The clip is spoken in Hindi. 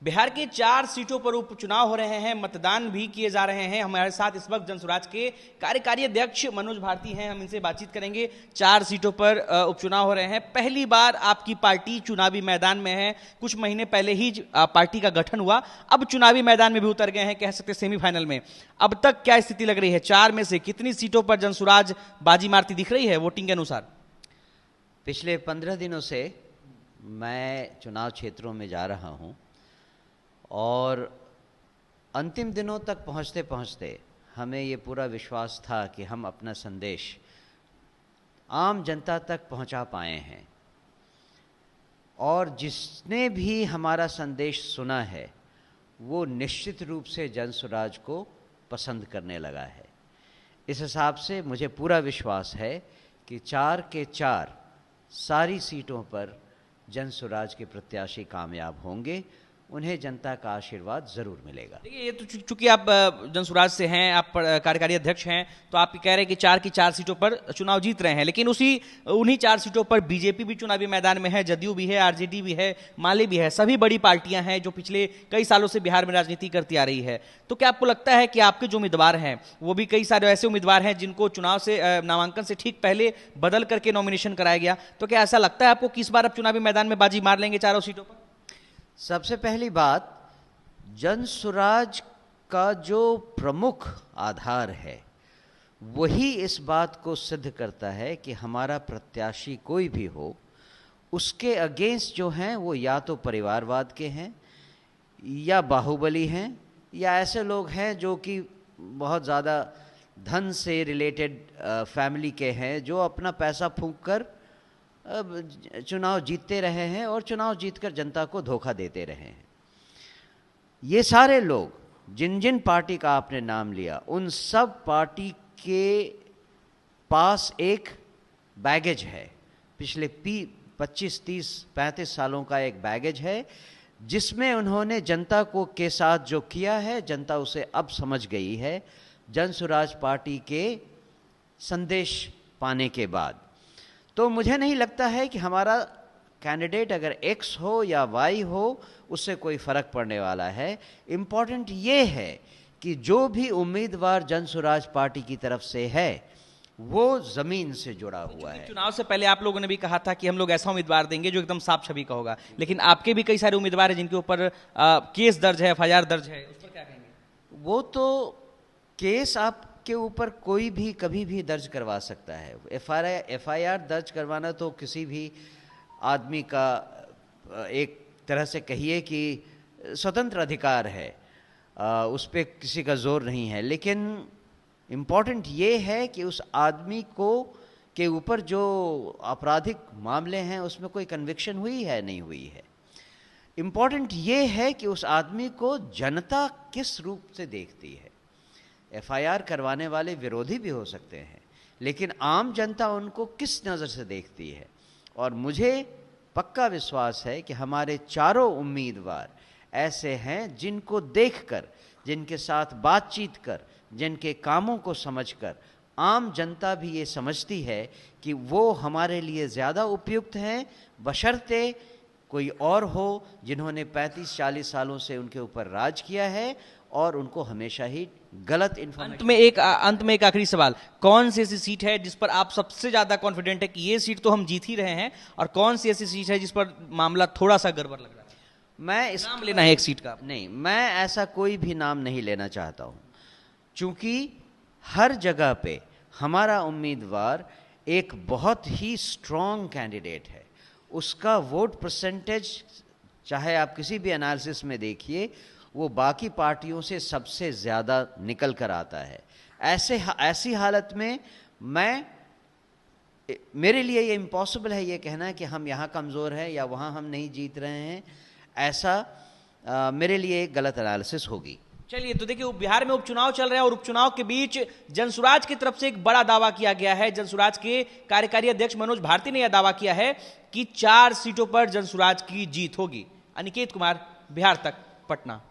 बिहार के 4 सीटों पर उपचुनाव हो रहे हैं, मतदान भी किए जा रहे हैं। हमारे साथ इस वक्त जनसुराज के कार्यकारी अध्यक्ष मनोज भारती हैं, हम इनसे बातचीत करेंगे। 4 सीटों पर उपचुनाव हो रहे हैं। पहली बार आपकी पार्टी चुनावी मैदान में है। कुछ महीने पहले ही पार्टी का गठन हुआ, अब चुनावी मैदान में भी उतर गए हैं, कह सकते सेमीफाइनल में। अब तक क्या स्थिति लग रही है? 4 में से कितनी सीटों पर जनसुराज बाजी मारती दिख रही है वोटिंग के अनुसार? पिछले 15 दिनों से मैं चुनाव क्षेत्रों में जा रहा हूं और अंतिम दिनों तक पहुंचते पहुंचते हमें ये पूरा विश्वास था कि हम अपना संदेश आम जनता तक पहुंचा पाए हैं और जिसने भी हमारा संदेश सुना है वो निश्चित रूप से जनसुराज को पसंद करने लगा है। इस हिसाब से मुझे पूरा विश्वास है कि 4 के 4 सारी सीटों पर जनसुराज के प्रत्याशी कामयाब होंगे, उन्हें जनता का आशीर्वाद जरूर मिलेगा। देखिए, ये तो चूंकि आप जनसुराज से हैं, आप कार्यकारी अध्यक्ष हैं, तो आप कह रहे हैं कि 4 की 4 सीटों पर चुनाव जीत रहे हैं, लेकिन उन्हीं 4 सीटों पर बीजेपी भी चुनावी मैदान में है, जदयू भी है, आरजेडी भी है, माले भी है। सभी बड़ी पार्टियां हैं जो पिछले कई सालों से बिहार में राजनीति करती आ रही है। तो क्या आपको लगता है कि आपके जो उम्मीदवार हैं वो भी कई सारे ऐसे उम्मीदवार हैं जिनको चुनाव से नामांकन से ठीक पहले बदल करके नॉमिनेशन कराया गया? तो क्या ऐसा लगता है आपको कि इस बार अब चुनावी मैदान में बाजी मार लेंगे 4 सीटों पर? सबसे पहली बात, जनसुराज का जो प्रमुख आधार है वही इस बात को सिद्ध करता है कि हमारा प्रत्याशी कोई भी हो, उसके अगेंस्ट जो हैं वो या तो परिवारवाद के हैं या बाहुबली हैं या ऐसे लोग हैं जो कि बहुत ज़्यादा धन से रिलेटेड फैमिली के हैं, जो अपना पैसा फूंक कर चुनाव जीतते रहे हैं और चुनाव जीतकर जनता को धोखा देते रहे हैं। ये सारे लोग जिन जिन पार्टी का आपने नाम लिया, उन सब पार्टी के पास एक बैगेज है, पिछले 25, 30, 35 सालों का एक बैगेज है, जिसमें उन्होंने जनता को के साथ जो किया है, जनता उसे अब समझ गई है जनसुराज पार्टी के संदेश पाने के बाद। तो मुझे नहीं लगता है कि हमारा कैंडिडेट अगर X हो या Y हो उससे कोई फ़र्क पड़ने वाला है। इम्पॉर्टेंट ये है कि जो भी उम्मीदवार जनसुराज पार्टी की तरफ से है वो ज़मीन से जुड़ा हुआ है। चुनाव से पहले आप लोगों ने भी कहा था कि हम लोग ऐसा उम्मीदवार देंगे जो एकदम साफ छवि का होगा, लेकिन आपके भी कई सारे उम्मीदवार हैं जिनके ऊपर केस दर्ज है, FIR दर्ज है, उस पर क्या कहेंगे? वो तो केस आप के ऊपर कोई भी कभी भी दर्ज करवा सकता है। FIR दर्ज करवाना तो किसी भी आदमी का एक तरह से कहिए कि स्वतंत्र अधिकार है, उस पर किसी का जोर नहीं है। लेकिन इम्पॉर्टेंट ये है कि उस आदमी को के ऊपर जो आपराधिक मामले हैं उसमें कोई कन्विक्शन हुई है नहीं हुई है। इम्पॉर्टेंट ये है कि उस आदमी को जनता किस रूप से देखती है। FIR करवाने वाले विरोधी भी हो सकते हैं, लेकिन आम जनता उनको किस नज़र से देखती है। और मुझे पक्का विश्वास है कि हमारे चारों उम्मीदवार ऐसे हैं जिनको देखकर, जिनके साथ बातचीत कर, जिनके कामों को समझकर आम जनता भी ये समझती है कि वो हमारे लिए ज़्यादा उपयुक्त हैं, बशर्ते कोई और हो जिन्होंने 35-40 सालों से उनके ऊपर राज किया है और उनको हमेशा ही गलत इन्फॉर्मेशन। अंत में एक आखिरी सवाल, कौन सी ऐसी सीट है जिस पर आप सबसे ज्यादा कॉन्फिडेंट है कि ये सीट तो हम जीत ही रहे हैं, और कौन सी ऐसी सीट है जिस पर मामला थोड़ा सा गड़बड़ लग रहा है? मैं इस नाम लेना है एक सीट का? नहीं, मैं ऐसा कोई भी नाम नहीं लेना चाहता हूं, चूंकि हर जगह पे हमारा उम्मीदवार एक बहुत ही स्ट्रॉन्ग कैंडिडेट है। उसका वोट परसेंटेज चाहे आप किसी भी एनालिसिस में देखिए, वो बाकी पार्टियों से सबसे ज़्यादा निकल कर आता है। ऐसी हालत में मेरे लिए ये इम्पॉसिबल है ये कहना कि हम यहाँ कमज़ोर हैं या वहाँ हम नहीं जीत रहे हैं। ऐसा मेरे लिए एक गलत एनालिसिस होगी। चलिए, तो देखिए, बिहार में उपचुनाव चल रहा है और उपचुनाव के बीच जनसुराज की तरफ से एक बड़ा दावा किया गया है। जनसुराज के कार्यकारी अध्यक्ष मनोज भारती ने यह दावा किया है कि 4 सीटों पर जनसुराज की जीत होगी। अनिकेत कुमार, बिहार तक, पटना।